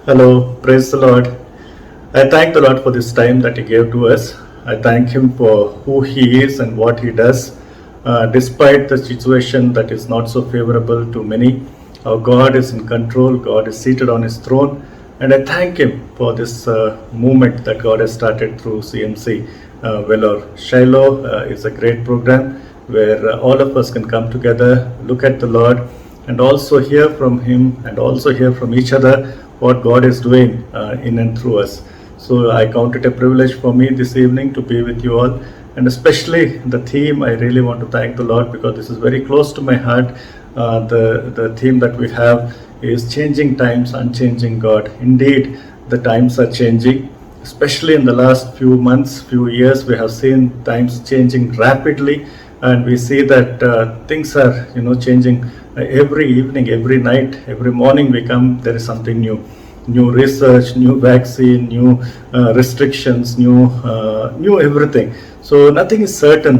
Hello, praise the Lord. I thank the Lord for this time that He gave to us. I thank Him for who He is and what He does. Despite the situation that is not so favorable to many, our God is in control, God is seated on His throne, and I thank Him for this movement that God has started through CMC Vellore. Shiloh is a great program where all of us can come together, look at the Lord, and also hear from Him and also hear from each other what God is doing in and through us. So I count it a privilege for me this evening to be with you all, and especially the theme. I really want to thank the Lord because this is very close to my heart. The theme that we have is changing times, unchanging God. Indeed, the times are changing. Especially in the last few months, few years, we have seen times changing rapidly, and we see that things are changing every evening, every night, every morning we come, there is something new research, new vaccine, new restrictions, new everything. So nothing is certain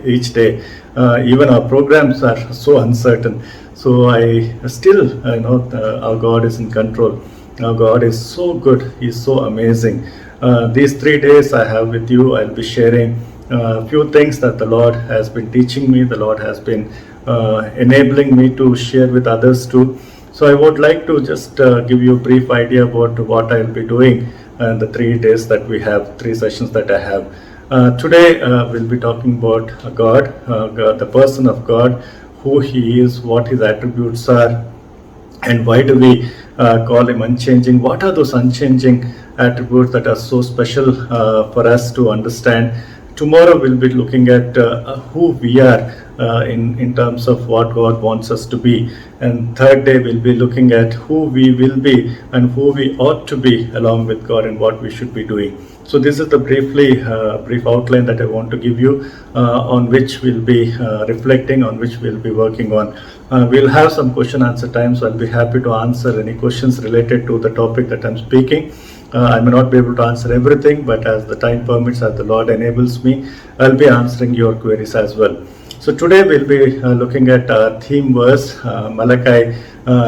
each day. Even our programs are so uncertain. So I still know our God is in control. Our God is so good. He is so amazing. These 3 days I have with you, I'll be sharing a few things that the Lord has been teaching me. The Lord has been enabling me to share with others too. So I would like to just give you a brief idea about what I'll be doing in the 3 days that we have, 3 sessions that I have. Today we'll be talking about God, the person of God, who He is, what His attributes are, and why do we call Him unchanging? What are those unchanging attributes that are so special for us to understand? Tomorrow we'll be looking at who we are in terms of what God wants us to be. And third day we'll be looking at who we will be and who we ought to be along with God and what we should be doing. So this is the brief outline that I want to give you, on which we'll be reflecting, on which we'll be working on. We'll have some question answer time, so I'll be happy to answer any questions related to the topic that I'm speaking. I may not be able to answer everything, but as the time permits, as the Lord enables me, I'll be answering your queries as well. So today we'll be looking at our theme verse, Malachi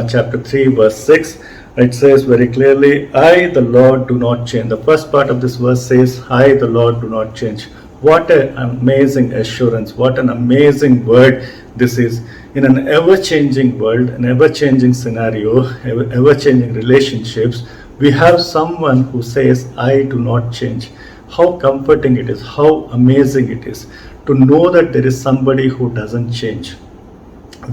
chapter 3 verse 6. It says very clearly, I the Lord do not change. The first part of this verse says, I the Lord do not change. What an amazing assurance, what an amazing word this is. In an ever-changing world, an ever-changing scenario, ever-changing relationships, we have someone who says, I do not change. How comforting it is, how amazing it is to know that there is somebody who doesn't change.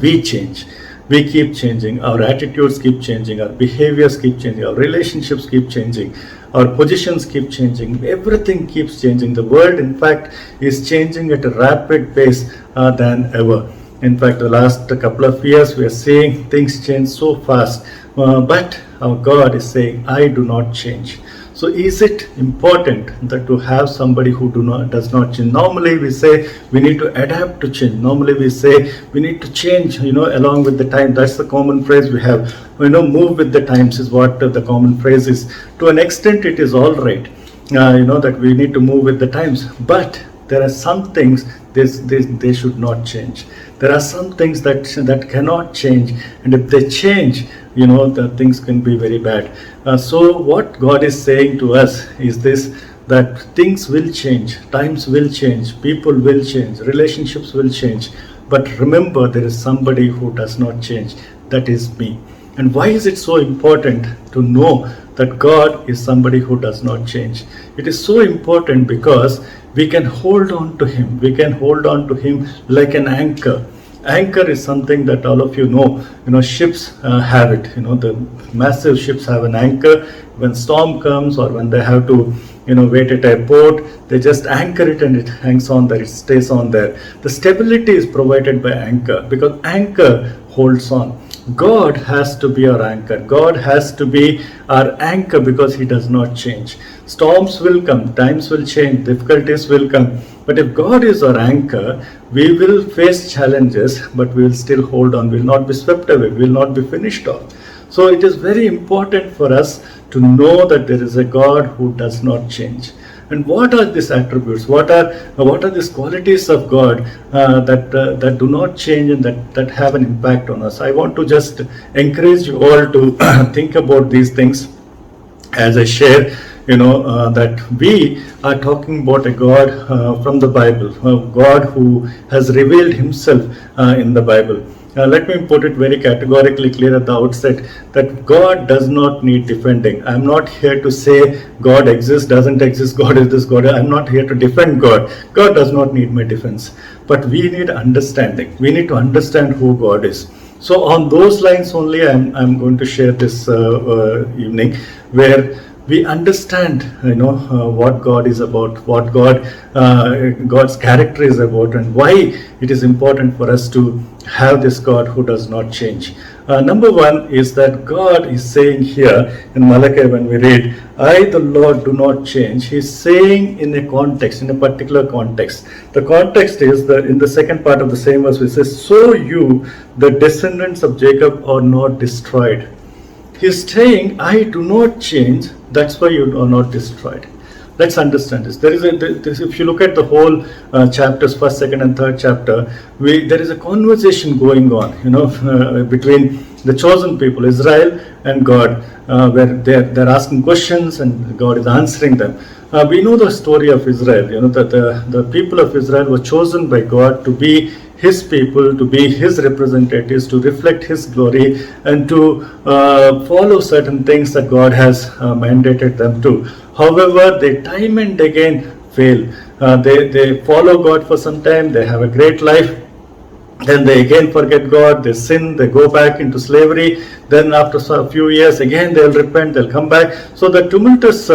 We change. We keep changing. Our attitudes keep changing. Our behaviors keep changing. Our relationships keep changing. Our positions keep changing. Everything keeps changing. The world, in fact, is changing at a rapid pace than ever. In fact, the last couple of years, we are seeing things change so fast. But our God is saying, I do not change. So is it important that to have somebody who does not change? Normally we say we need to adapt to change. Normally we say we need to change, along with the time. That's the common phrase we have. Move with the times is what the common phrase is. To an extent it is all right, that we need to move with the times. But there are some things they should not change. There are some things that cannot change, and if they change, the things can be very bad. So what God is saying to us is this, that things will change, times will change, people will change, relationships will change. But remember, there is somebody who does not change. That is me. And why is it so important to know that God is somebody who does not change? It is so important because we can hold on to Him. We can hold on to Him like an anchor. Anchor is something that all of you know. Ships have it. The massive ships have an anchor. When storm comes or when they have to wait at a port, they just anchor it and it hangs on there, it stays on there. The stability is provided by anchor because anchor holds on. God has to be our anchor. God has to be our anchor because He does not change. Storms will come, times will change, difficulties will come. But if God is our anchor, we will face challenges, but we will still hold on. We will not be swept away. We will not be finished off. So it is very important for us to know that there is a God who does not change. And what are these attributes? What are these qualities of God that do not change and that have an impact on us? I want to just encourage you all to think about these things as I share, that we are talking about a God from the Bible, a God who has revealed himself in the Bible. Let me put it very categorically clear at the outset that God does not need defending. I'm not here to say God exists, doesn't exist, God is this, God. I'm not here to defend God. God does not need my defense. But we need understanding. We need to understand who God is. So on those lines only, I'm going to share this evening, where we understand, what God is about, what God's character is about, and why it is important for us to have this God who does not change. Number one is that God is saying here in Malachi, when we read, I, the Lord, do not change. He's saying in a context, in a particular context. The context is that in the second part of the same verse, it says, so you, the descendants of Jacob, are not destroyed. He's saying, I do not change, that's why you are not destroyed. Let's understand this. If you look at the whole chapters, first, second, and third chapter, there is a conversation going on, between the chosen people, Israel and God, where they're asking questions and God is answering them. We know the story of Israel, that the people of Israel were chosen by God to be his people, to be his representatives, to reflect his glory, and to follow certain things that God has mandated them to. However, they time and again fail. They follow God for some time, they have a great life, then they again forget God, they sin, they go back into slavery, then after a few years again they'll repent, they'll come back. So the tumultuous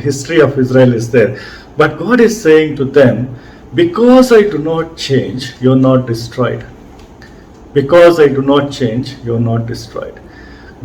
history of Israel is there. But God is saying to them, because I do not change, you're not destroyed. Because I do not change, you're not destroyed.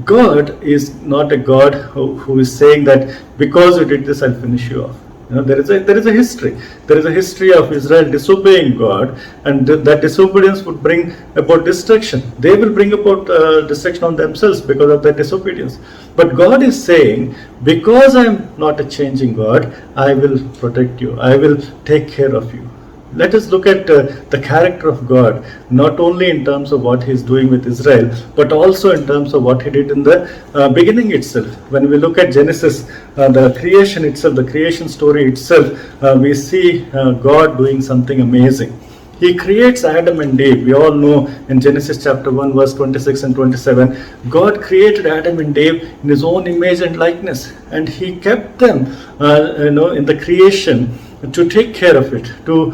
God is not a God who is saying that because you did this, I'll finish you off. There is a history. There is a history of Israel disobeying God, and that disobedience would bring about destruction. They will bring about destruction on themselves because of their disobedience. But God is saying, because I am not a changing God, I will protect you. I will take care of you. Let us look at the character of God, not only in terms of what he is doing with Israel, but also in terms of what he did in the beginning itself. When we look at Genesis, the creation itself, the creation story itself, we see God doing something amazing. He creates Adam and Eve. We all know in Genesis chapter 1 verse 26 and 27, God created Adam and Eve in his own image and likeness, and he kept them in the creation to take care of it, to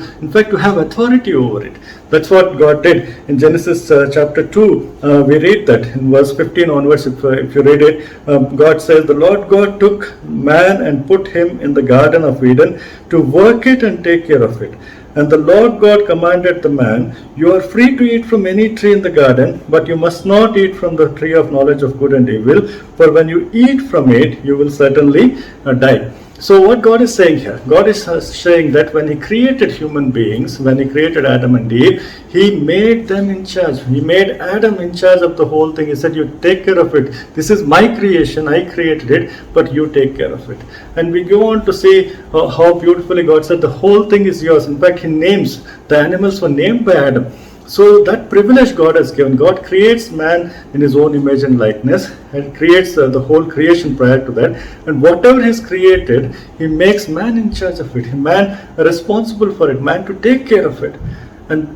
have authority over it. That's what God did. In Genesis chapter 2, we read that in verse 15 onwards, if you read it, God says, the Lord God took man and put him in the Garden of Eden to work it and take care of it. And the Lord God commanded the man, you are free to eat from any tree in the garden, but you must not eat from the tree of knowledge of good and evil, for when you eat from it, you will certainly die. So what God is saying here, God is saying that when he created human beings, when he created Adam and Eve, he made them in charge. He made Adam in charge of the whole thing. He said, you take care of it. This is my creation. I created it, but you take care of it. And we go on to see how beautifully God said the whole thing is yours. In fact, he names, the animals were named by Adam. So that privilege God has given. God creates man in his own image and likeness, and creates the whole creation prior to that. And whatever he's created, he makes man in charge of it. Man responsible for it. Man to take care of it.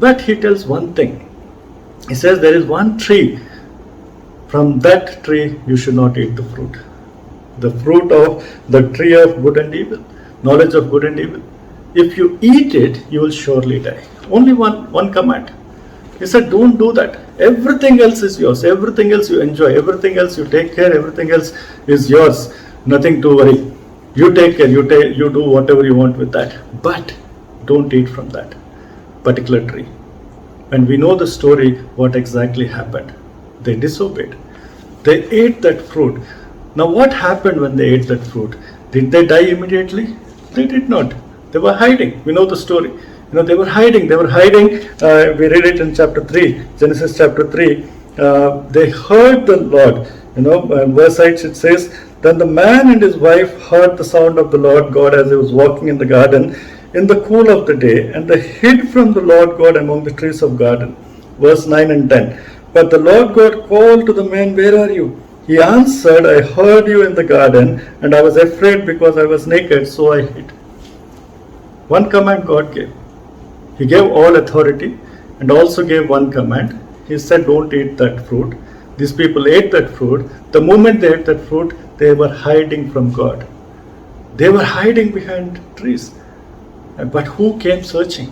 But he tells one thing. He says there is one tree. From that tree you should not eat the fruit. The fruit of the tree of good and evil. Knowledge of good and evil. If you eat it, you will surely die. Only one command. He said, don't do that. Everything else is yours. Everything else you enjoy. Everything else you take care. Everything else is yours. Nothing to worry. You take care. You do whatever you want with that. But don't eat from that particular tree. And we know the story, what exactly happened. They disobeyed. They ate that fruit. Now what happened when they ate that fruit? Did they die immediately? They did not. They were hiding. We know the story. They were hiding. We read it in chapter 3, Genesis chapter 3. They heard the Lord. Verse 8 it says, Then the man and his wife heard the sound of the Lord God as he was walking in the garden in the cool of the day, and they hid from the Lord God among the trees of garden. Verse 9 and 10. But the Lord God called to the man, Where are you? He answered, I heard you in the garden, and I was afraid because I was naked, so I hid. One command God gave. He gave all authority and also gave one command. He said, don't eat that fruit. These people ate that fruit. The moment they ate that fruit, they were hiding from God. They were hiding behind trees. But who came searching?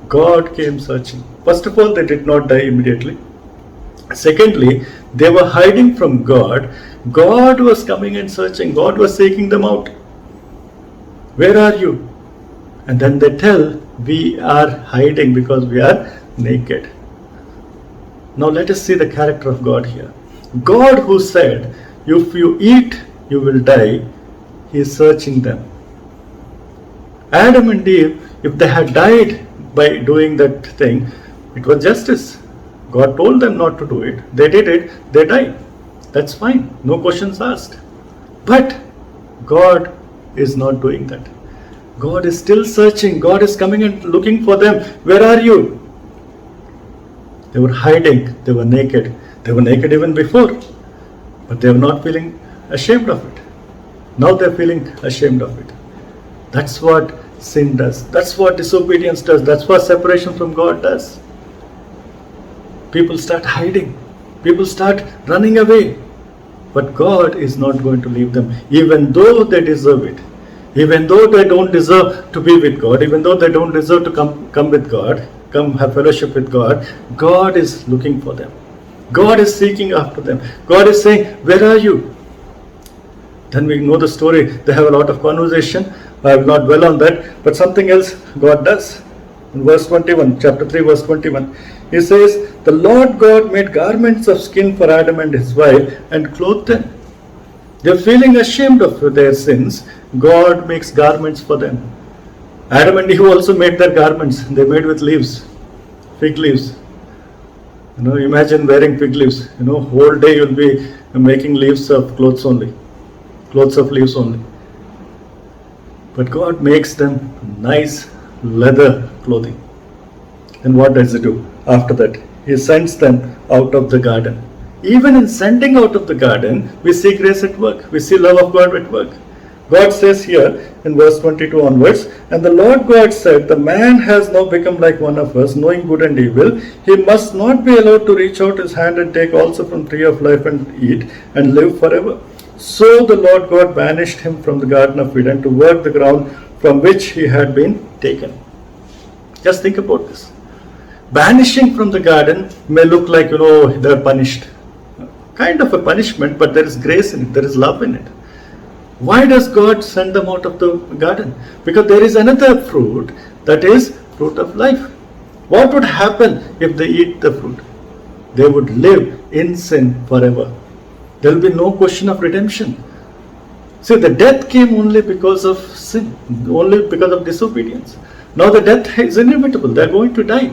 God came searching. First of all, they did not die immediately. Secondly, they were hiding from God. God was coming and searching. God was seeking them out. Where are you? And then they tell, we are hiding because we are naked. Now let us see the character of God here. God who said, if you eat, you will die, He is searching them. Adam and Eve, if they had died by doing that thing, it was justice. God told them not to do it. They did it, they died. That's fine, no questions asked. But God is not doing that. God is still searching. God is coming and looking for them. Where are you? They were hiding. They were naked. They were naked even before. But they were not feeling ashamed of it. Now they're feeling ashamed of it. That's what sin does. That's what disobedience does. That's what separation from God does. People start hiding. People start running away. But God is not going to leave them, even though they deserve it. Even though they don't deserve to be with God, even though they don't deserve to come with God, come have fellowship with God, God is looking for them. God is seeking after them. God is saying, where are you? Then we know the story. They have a lot of conversation. I will not dwell on that. But something else God does. In verse 21, chapter 3, verse 21, He says, the Lord God made garments of skin for Adam and his wife and clothed them. They're feeling ashamed of their sins. God makes garments for them. Adam and Eve also made their garments. They made with leaves, fig leaves. Imagine wearing fig leaves. Whole day you'll be making leaves of clothes only. Clothes of leaves only. But God makes them nice leather clothing. And what does He do after that? He sends them out of the garden. Even in sending out of the garden, we see grace at work. We see love of God at work. God says here in verse 22 onwards, and the Lord God said, the man has now become like one of us, knowing good and evil. He must not be allowed to reach out his hand and take also from tree of life and eat and live forever. So the Lord God banished him from the Garden of Eden to work the ground from which he had been taken. Just think about this. Banishing from the garden may look like, they're punished. Kind of a punishment, but there is grace in it, there is love in it. Why does God send them out of the garden? Because there is another fruit, that is fruit of life. What would happen if they eat the fruit? They would live in sin forever. There will be no question of redemption. See, the death came only because of sin, only because of disobedience. Now the death is inevitable, they are going to die.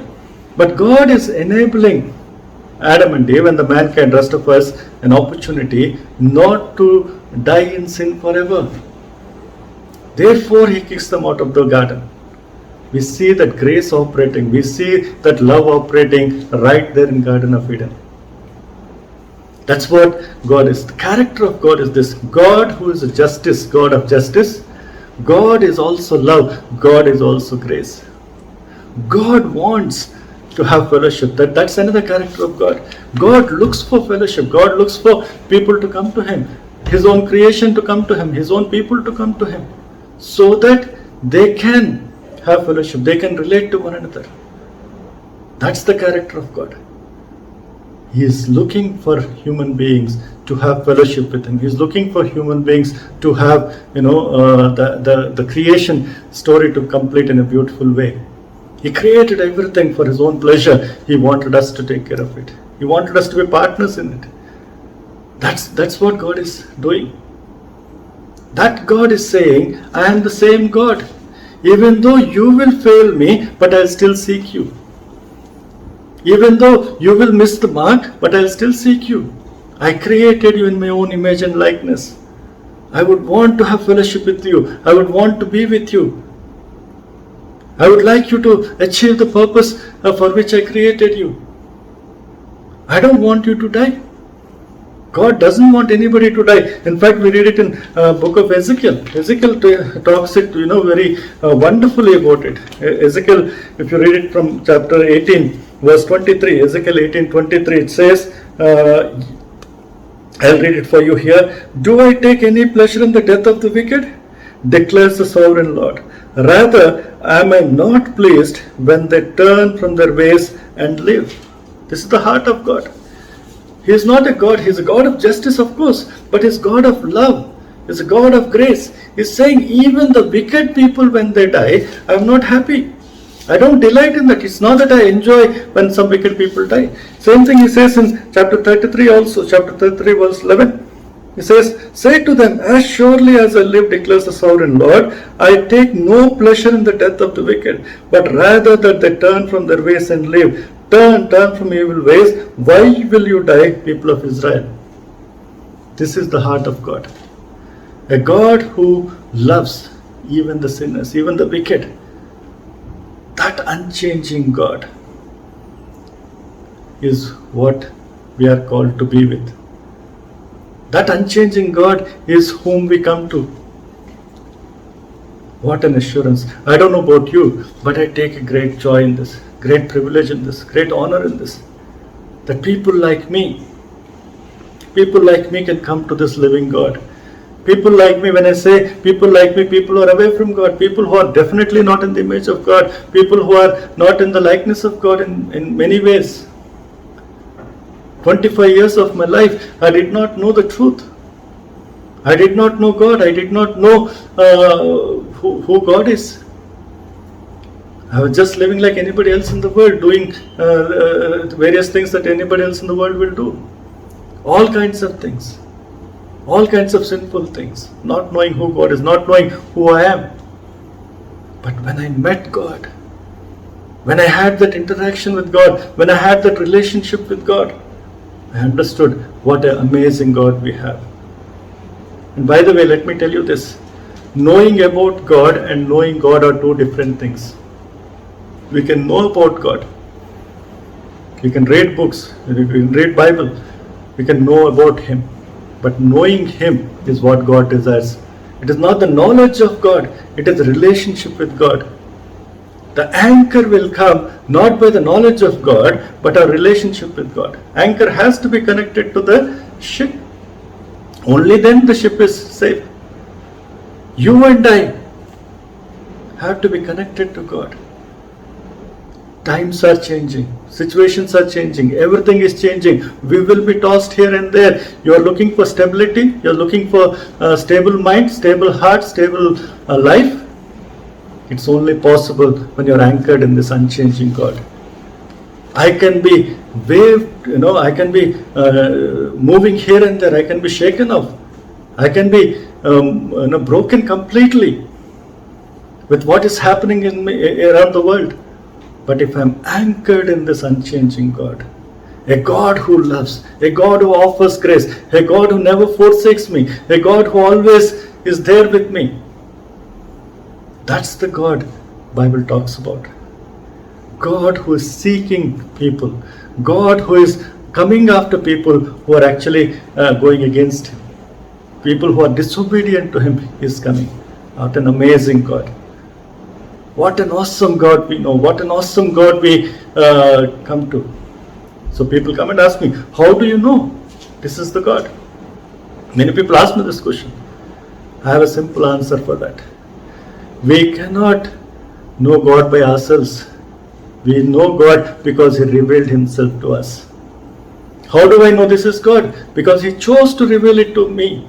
But God is enabling Adam and Eve and the mankind, rest of us, an opportunity not to die in sin forever. Therefore, He kicks them out of the garden. We see that grace operating. We see that love operating right there in Garden of Eden. That's what God is. The character of God is this. God who is a justice, God of justice. God is also love. God is also grace. God wants to have fellowship. That's another character of God. God looks for fellowship. God looks for people to come to Him. His own creation to come to Him. His own people to come to Him. So that they can have fellowship. They can relate to one another. That's the character of God. He is looking for human beings to have fellowship with Him. He is looking for human beings to have, the creation story to complete in a beautiful way. He created everything for His own pleasure. He wanted us to take care of it. He wanted us to be partners in it. That's what God is doing. That God is saying, I am the same God. Even though you will fail me, but I'll still seek you. Even though you will miss the mark, but I'll still seek you. I created you in my own image and likeness. I would want to have fellowship with you. I would want to be with you. I would like you to achieve the purpose for which I created you. I don't want you to die. God doesn't want anybody to die. In fact, we read it in book of Ezekiel. Ezekiel talks it, very wonderfully about it. Ezekiel, if you read it from chapter 18, verse 23, Ezekiel 18:23, it says, I'll read it for you here. Do I take any pleasure in the death of the wicked? Declares the sovereign Lord. Rather, am I not pleased when they turn from their ways and live? This is the heart of God. He is not a God, He is a God of justice, of course, but He is God of love. He is a God of grace. He is saying, even the wicked people, when they die, I am not happy. I don't delight in that. It's not that I enjoy when some wicked people die. Same thing He says in chapter 33 also, chapter 33 verse 11. He says, say to them, as surely as I live, declares the sovereign Lord, I take no pleasure in the death of the wicked, but rather that they turn from their ways and live. Turn from evil ways. Why will you die, people of Israel? This is the heart of God. A God who loves even the sinners, even the wicked. That unchanging God is what we are called to be with. That unchanging God is whom we come to. What an assurance. I don't know about you, but I take a great joy in this, great privilege in this, great honor in this. That people like me can come to this living God. People like me, when I say people like me, people who are away from God, people who are definitely not in the image of God, people who are not in the likeness of God in many ways. 25 years of my life, I did not know the truth. I did not know God. I did not know who God is. I was just living like anybody else in the world, doing various things that anybody else in the world will do. All kinds of things. All kinds of sinful things. Not knowing who God is, not knowing who I am. But when I met God, when I had that interaction with God, when I had that relationship with God, I understood what an amazing God we have. And by the way, let me tell you this. Knowing about God and knowing God are two different things. We can know about God. We can read books. We can read Bible. We can know about Him. But knowing Him is what God desires. It is not the knowledge of God. It is the relationship with God. The anchor will come not by the knowledge of God, but our relationship with God. Anchor has to be connected to the ship. Only then the ship is safe. You and I have to be connected to God. Times are changing. Situations are changing. Everything is changing. We will be tossed here and there. You are looking for stability. You are looking for a stable mind, stable heart, stable life. It's only possible when you are anchored in this unchanging God. I can be waved, I can be moving here and there. I can be shaken off. I can be broken completely with what is happening in me around the world. But if I'm anchored in this unchanging God, a God who loves, a God who offers grace, a God who never forsakes me, a God who always is there with me, that's the God Bible talks about. God who is seeking people. God who is coming after people who are actually going against Him. People who are disobedient to Him is coming. What an amazing God. What an awesome God we know. What an awesome God we come to. So people come and ask me, how do you know this is the God? Many people ask me this question. I have a simple answer for that. We cannot know God by ourselves. We know God because He revealed Himself to us. How do I know this is God? Because He chose to reveal it to me.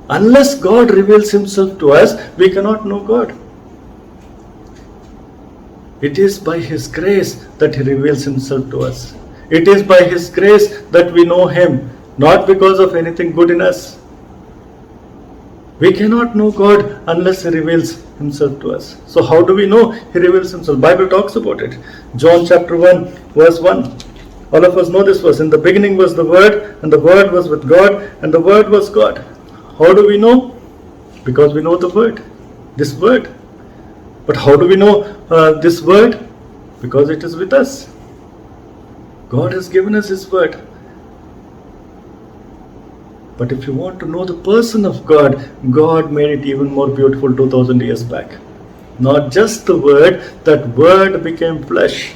Unless God reveals Himself to us, we cannot know God. It is by His grace that He reveals Himself to us. It is by His grace that we know Him, not because of anything good in us. We cannot know God unless He reveals Himself to us. So how do we know He reveals Himself? Bible talks about it. John chapter 1 verse 1. All of us know this verse. In the beginning was the Word, and the Word was with God, and the Word was God. How do we know? Because we know the word, this word. But how do we know this word? Because it is with us. God has given us His word. But if you want to know the person of God, God made it even more beautiful 2000 years back. Not just the word, that word became flesh.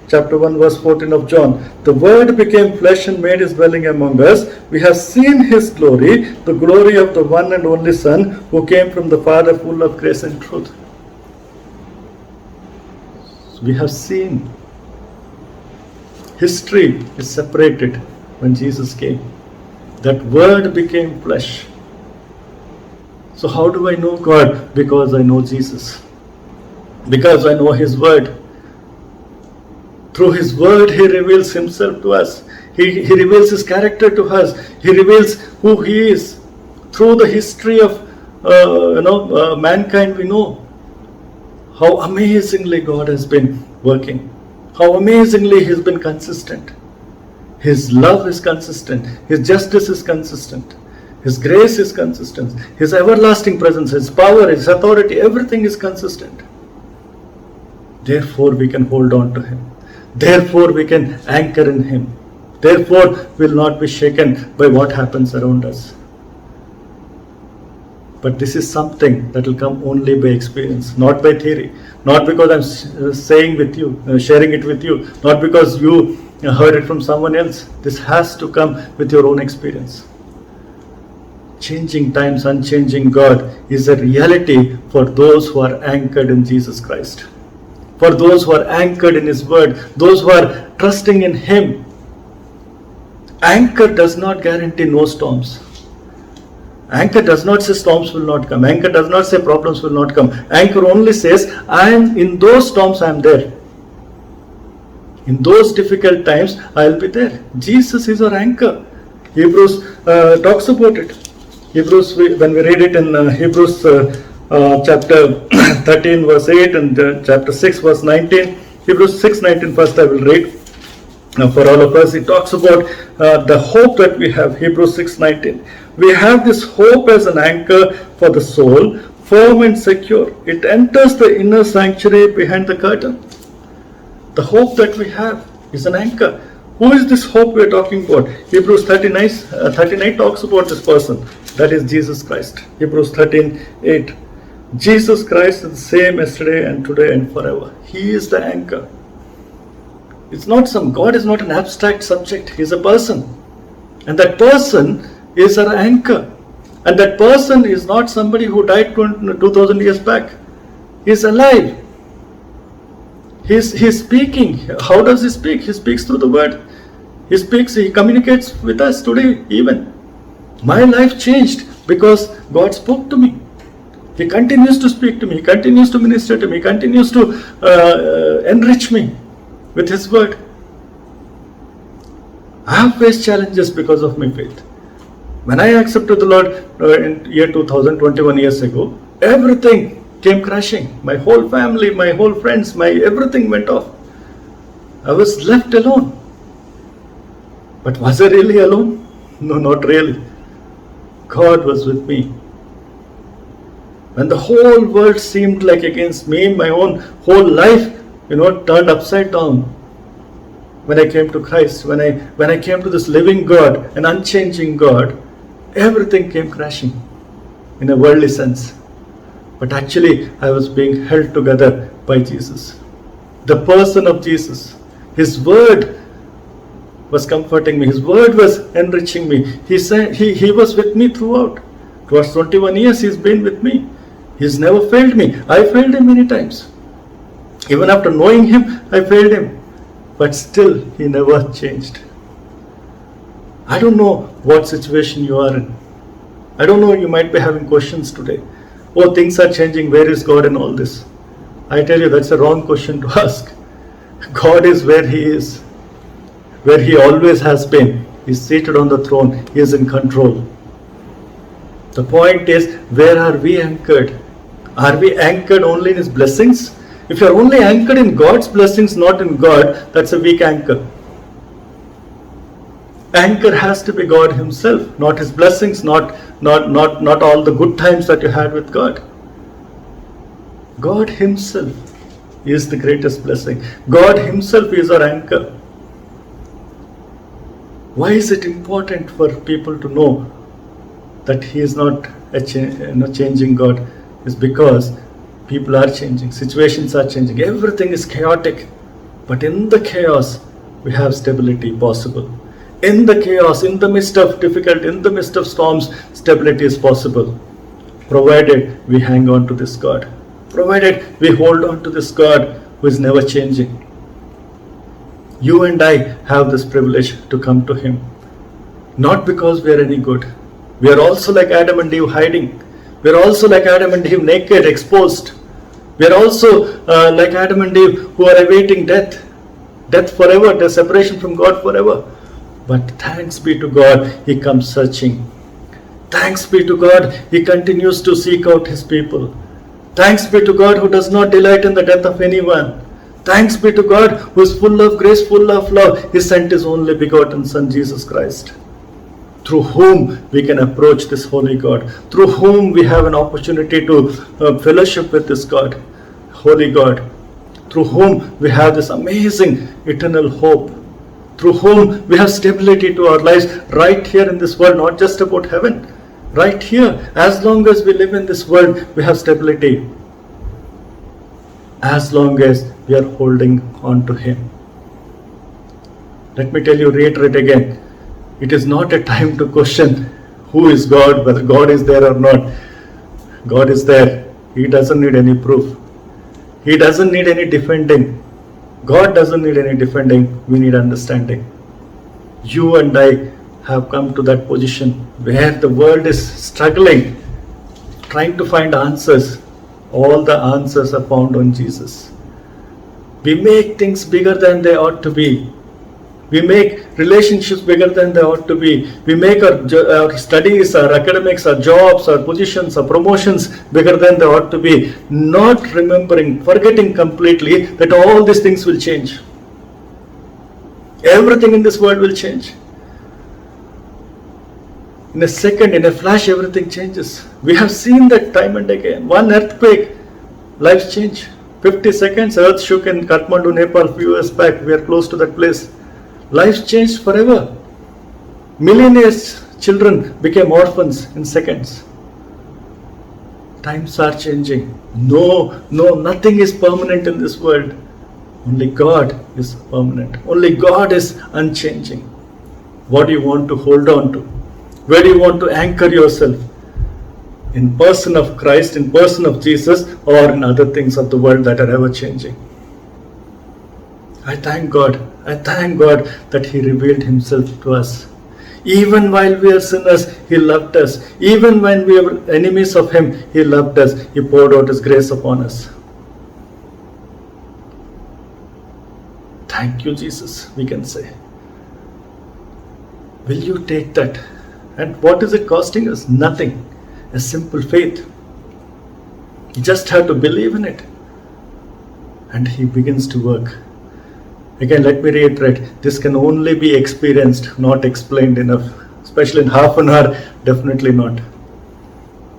Chapter 1 verse 14 of John. The word became flesh and made His dwelling among us. We have seen His glory, the glory of the one and only Son who came from the Father, full of grace and truth. So we have seen. History is separated when Jesus came. That word became flesh. So how do I know God? Because I know Jesus. Because I know His word. Through His word, He reveals Himself to us. He reveals His character to us. He reveals who He is. Through the history of mankind, we know how amazingly God has been working. How amazingly He's been consistent. His love is consistent. His justice is consistent. His grace is consistent. His everlasting presence, His power, His authority, everything is consistent. Therefore, we can hold on to Him. Therefore, we can anchor in Him. Therefore, we will not be shaken by what happens around us. But this is something that will come only by experience, not by theory. Not because I'm saying with you, sharing it with you. Not because you heard it from someone else. This has to come with your own experience. Changing times, unchanging God is a reality for those who are anchored in Jesus Christ. For those who are anchored in His word, those who are trusting in Him. Anchor does not guarantee no storms. Anchor does not say storms will not come. Anchor does not say problems will not come. Anchor only says, I am in those storms, I am there. In those difficult times, I will be there. Jesus is our anchor. Hebrews talks about it. Hebrews, when we read it in Hebrews chapter 13 verse 8 and chapter 6 verse 19. Hebrews 6:19 first I will read. For all of us, it talks about the hope that we have. Hebrews 6:19. We have this hope as an anchor for the soul, firm and secure. It enters the inner sanctuary behind the curtain. The hope that we have is an anchor. Who is this hope we are talking about? Hebrews 39 talks about this person. That is Jesus Christ. Hebrews 13:8. Jesus Christ is the same yesterday and today and forever. He is the anchor. It's not God is not an abstract subject. He is a person. And that person is our anchor. And that person is not somebody who died 2000 years back. He is alive. He's speaking. How does He speak? He speaks through the word. He communicates with us today even. My life changed because God spoke to me. He continues to speak to me. He continues to minister to me. He continues to enrich me with His word. I have faced challenges because of my faith. When I accepted the Lord in year 2021 years ago, everything came crashing. My whole family, my whole friends, everything went off. I was left alone. But was I really alone? No, not really. God was with me. When the whole world seemed like against me, my own whole life, turned upside down. When I came to Christ, when I came to this living God, an unchanging God, everything came crashing in a worldly sense. But actually, I was being held together by Jesus. The person of Jesus. His word was comforting me. His word was enriching me. He said he was with me throughout. Towards 21 years, He's been with me. He's never failed me. I failed Him many times. Even after knowing Him, I failed Him. But still, He never changed. I don't know what situation you are in. I don't know, you might be having questions today. Oh, things are changing. Where is God in all this? I tell you, that's a wrong question to ask. God is where He is. Where He always has been. He's seated on the throne. He is in control. The point is, where are we anchored? Are we anchored only in His blessings? If you're only anchored in God's blessings, not in God, that's a weak anchor. Anchor has to be God Himself, not His blessings, not not all the good times that you had with God. God Himself is the greatest blessing. God Himself is our anchor. Why is it important for people to know that He is not a changing God? Is because people are changing, situations are changing, everything is chaotic. But in the chaos, we have stability possible. In the chaos, in the midst of difficulty, in the midst of storms, stability is possible. Provided we hang on to this God. Provided we hold on to this God who is never changing. You and I have this privilege to come to Him. Not because we are any good. We are also like Adam and Eve hiding. We are also like Adam and Eve naked, exposed. We are also like Adam and Eve who are awaiting death. Death forever, the separation from God forever. But thanks be to God, He comes searching. Thanks be to God, He continues to seek out His people. Thanks be to God who does not delight in the death of anyone. Thanks be to God who is full of grace, full of love. He sent His only begotten Son, Jesus Christ, through whom we can approach this holy God, through whom we have an opportunity to fellowship with this God, holy God, through whom we have this amazing eternal hope, through whom we have stability to our lives right here in this world, not just about heaven. Right here, as long as we live in this world, we have stability. As long as we are holding on to Him. Let me reiterate again. It is not a time to question who is God, whether God is there or not. God is there. He doesn't need any proof. He doesn't need any defending. God doesn't need any defending. We need understanding. You and I have come to that position where the world is struggling, trying to find answers. All the answers are found on Jesus. We make things bigger than they ought to be. We make relationships bigger than they ought to be. We make our studies, our academics, our jobs, our positions, our promotions bigger than they ought to be. Not remembering, forgetting completely that all these things will change. Everything in this world will change. In a second, in a flash, everything changes. We have seen that time and again. One earthquake, lives change. 50 seconds, earth shook in Kathmandu, Nepal, few years back. We are close to that place. Lives changed forever. Millionaires' children became orphans in seconds. Times are changing. No, nothing is permanent in this world. Only God is permanent. Only God is unchanging. What do you want to hold on to? Where do you want to anchor yourself? In person of Christ, in person of Jesus, or in other things of the world that are ever changing? I thank God. I thank God that He revealed Himself to us. Even while we are sinners, He loved us. Even when we were enemies of Him, He loved us. He poured out His grace upon us. Thank you, Jesus, we can say. Will you take that? And what is it costing us? Nothing. A simple faith. You just have to believe in it. And He begins to work. Again, let me reiterate, this can only be experienced, not explained enough. Especially in half an hour, definitely not.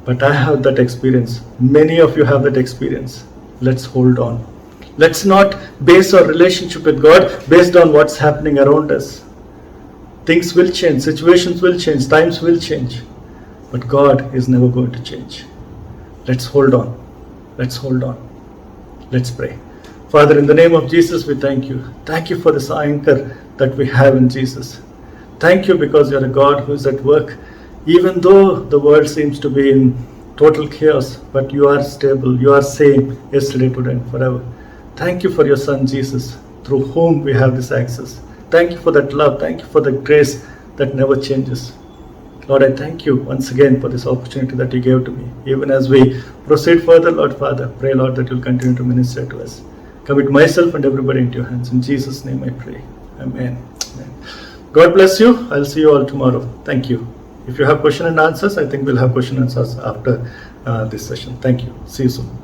But I have that experience. Many of you have that experience. Let's hold on. Let's not base our relationship with God based on what's happening around us. Things will change, situations will change, times will change. But God is never going to change. Let's hold on. Let's hold on. Let's pray. Father, in the name of Jesus, we thank you. Thank you for this anchor that we have in Jesus. Thank you because you're a God who is at work. Even though the world seems to be in total chaos, but you are stable. You are same yesterday, today, and forever. Thank you for your Son, Jesus, through whom we have this access. Thank you for that love. Thank you for the grace that never changes. Lord, I thank you once again for this opportunity that you gave to me. Even as we proceed further, Lord Father, pray, Lord, that you'll continue to minister to us. Commit myself and everybody into your hands. In Jesus' name I pray. Amen. Amen. God bless you. I'll see you all tomorrow. Thank you. If you have question and answers, I think we'll have question and answers after this session. Thank you. See you soon.